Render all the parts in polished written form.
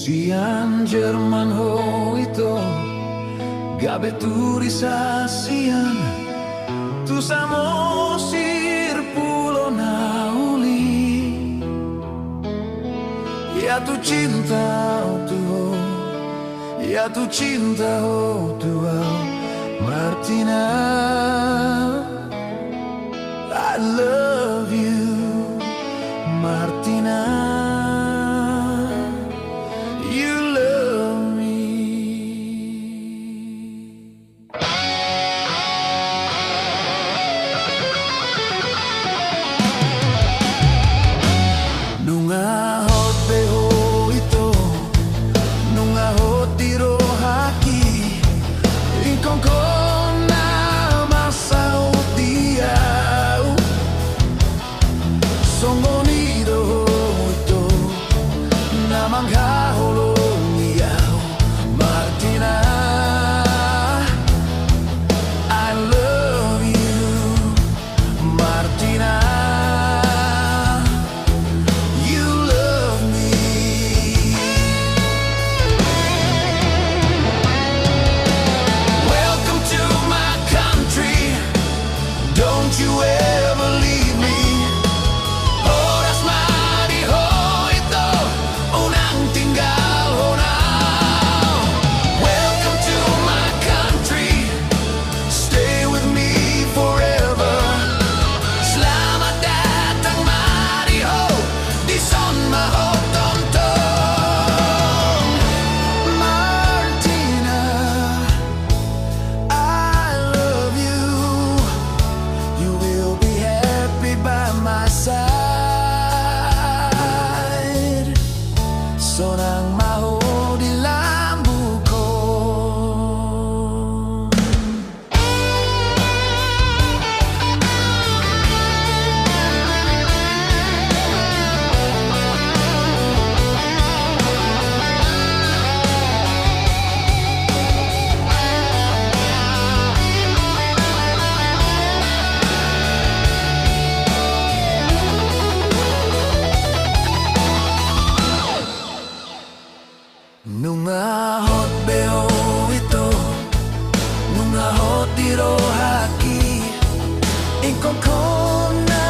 Sian Jerman ho ito gabe turisa sian tu samo sir pulo nauli ya tu cinta ho tu Martina, I love you Martina. Sonang mau di lambuku. Nungahot beo ito, nungahot diro haki, ingkong ko na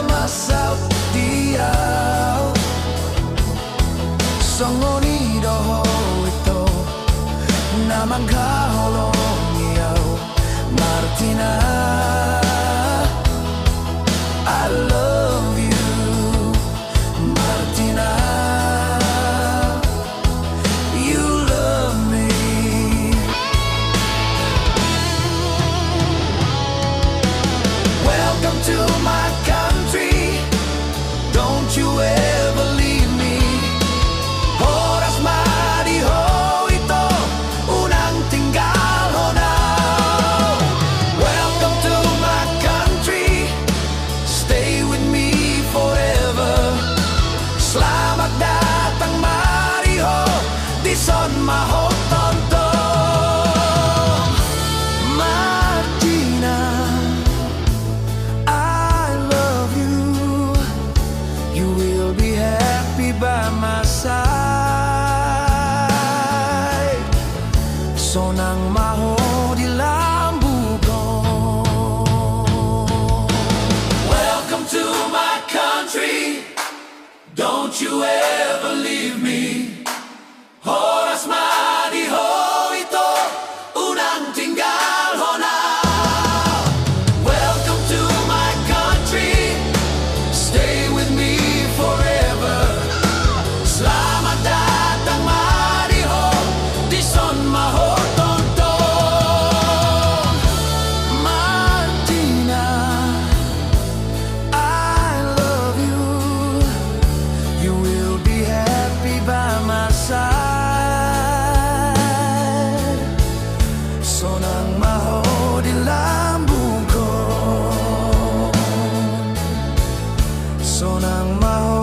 masaw diyaw. Songonido ito, namang kaholong iyaw. Martina, I love you Martina. To my country, don't you ever leave me. Oras madiho ito, unang tinggal ho now. Welcome to my country, stay with me forever. Selamat datang mariho, di son mahotonto. By my side, sonang maho di lambuko. Welcome to my country, don't you ever leave me. Oras madiho ito, unang tinggal ho now. Welcome to my country, stay with me forever. Selamat datang mariho, di son mahotontong. Martina, I love you. You will be happy by my side. Sonang maho di lambungko, sonang maho.